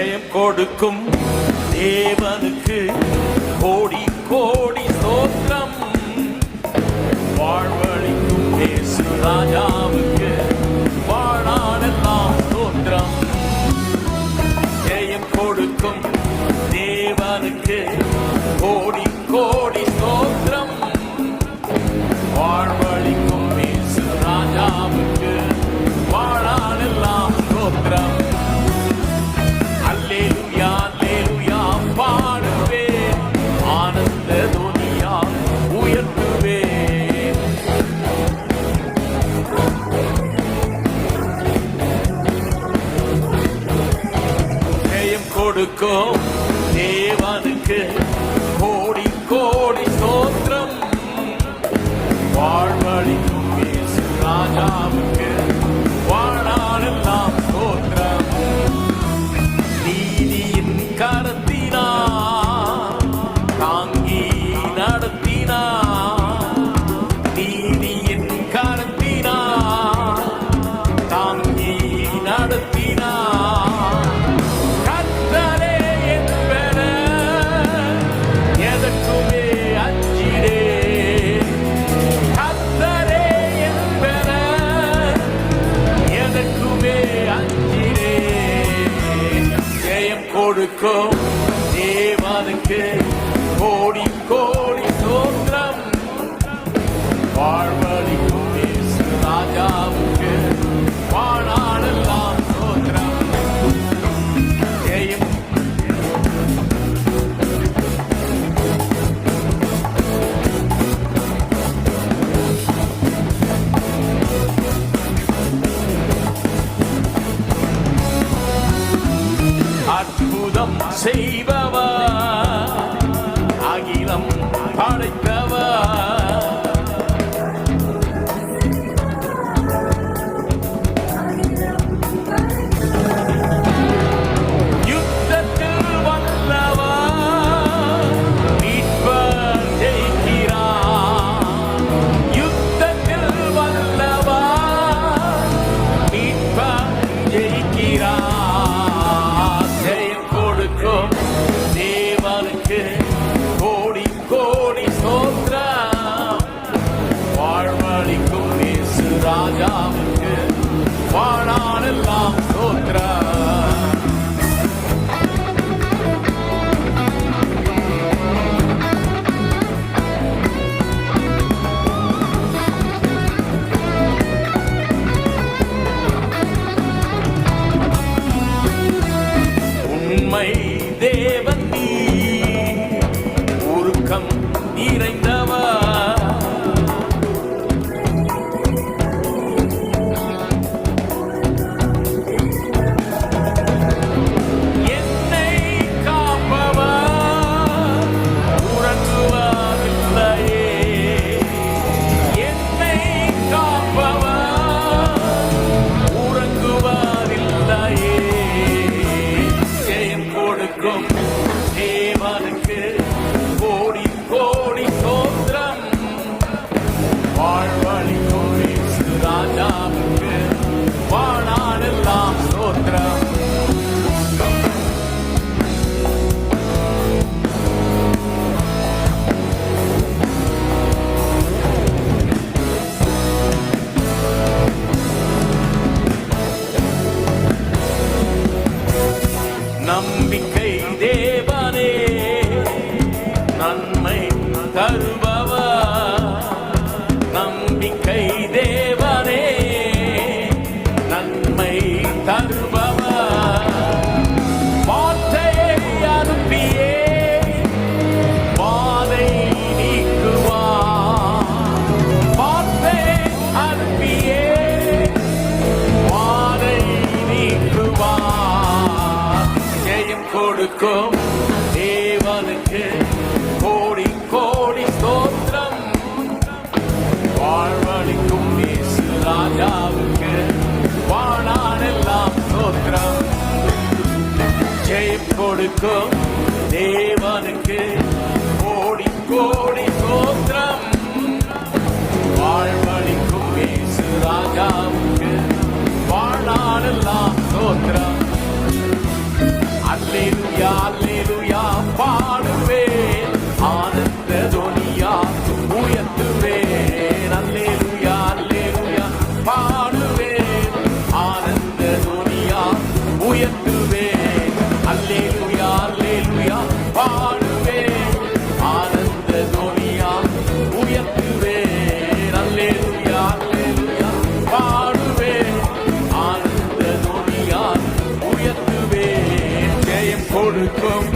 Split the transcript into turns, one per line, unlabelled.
ஜெயம் கொடுக்கும் தேவனுக்கு கோடி கோடி ஸ்தோத்திரம். வாழ்வழிக்கும் இயேசு ராஜாவுக்கு வாழ்நாளெல்லாம் ஸ்தோத்திரம். ஜெயம் கொடுக்கும் தேவனுக்கு கோடி கோடி ஸ்தோத்திரம். வாழ்வழிக்கும் இயேசு ராஜாவுக்கு வாழ்நாளெல்லாம் ஸ்தோத்திரம். அல்லேலூயா அல்லேலூயா பாடுவேன், ஆனந்த துனியா உயர்த்துவேன். ஜெயம் கொடுக்கும் தேவனுக்கு கோடி கோடி ஸ்தோத்திரம். வாழ்வழிக்கும் இயேசு ராஜாவுக்கு வாழ்நாளெல்லாம் ஸ்தோத்திரம். நீதியின் கரத்தினார் தாங்கி நடத்தினார், நீதியின் கரத்தினார் தாங்கி நடத்தினார். கர்த்தரே என் பெயர், எதற்குமே அஞ்சிடேன். கர்த்தரே என் பெயர், எதற்குமே அஞ்சிடேன். ஜெயம் கொடுக்கும் தேவனுக்கு கோடி கோடி ஸ்தோத்திரம். வாழ்வழிக்கும் இயேசு ராஜாவுக்கு வாழ்நாளெல்லாம் ஸ்தோத்திரம். ஜெயம் அற்புதம் செய்பவர், அகிலம் படைத்தவர். யுத்தத்தில் வல்லவர், மீட்பர் ஜெயிக்கிறார். யுத்தத்தில் வல்லவர், மீட்பர் ஜெயிக்கிறார். ஜெயம் கொடுக்கும் தேவனுக்கு கோடி கோடி ஸ்தோத்திரம். வாழ்வழிக்கும் இயேசு ராஜாவுக்கு வாழ்நாளெல்லாம் ஸ்தோத்திரம். உண்மை தேவன் நீர், உருக்கம் நிறைந்தவர். என்னை காப்பவர் உறங்குவதில்லையே. என்னை காப்பவர் உறங்குவதில்லையே. ஜெயம் கொடுக்கும் தேவனுக்கு கோடி கோடி ஸ்தோத்திரம். வாழ்வழிக்கும் இயேசு ராஜாவுக்கு வாழ்நாளெல்லாம் ஸ்தோத்திரம். நம்பிக்கை தேவனே, நன்மை தருபவர். நம்பிக்கை தேவனே, நன்மை தருபவர். வார்த்தையை அனுப்பியே வாதை நீக்குவார். வார்த்தையை அனுப்பியே வாதை நீக்குவார். ஜெயம் கொடுக்கும் தேவனுக்கு கோடி கோடி ஸ்தோத்திரம். வாழ்வழிக்கும் இயேசு ராஜாவுக்கு வாழ்நாளெல்லாம் ஸ்தோத்திரம். ஜெயம் கொடுக்கும் தேவனுக்கு கோடி கோடி ஸ்தோத்திரம். வாழ்வழிக்கும் இயேசு ராஜாவுக்கு வாழ்நாளெல்லாம் ஸ்தோத்திரம். அல்லேலூயா அல்லேலூயா பாடுவேன் ஆனந்த துனியா உயர்த்துவேன் அல்லேலூயா அல்லேலூயா பாடுவேன் ஆனந்த துனியா உயர்த்துவேன் அல்லேலூயா அல்லேலூயா பாடுவேன் ஆனந்த துனியா உயர்த்துவேன் அல்லேலூயா அல்லேலூயா பாடுவேன் ஆனந்த துனியா உயர்த்துவேன் ஜெயம் கொடுக்கும்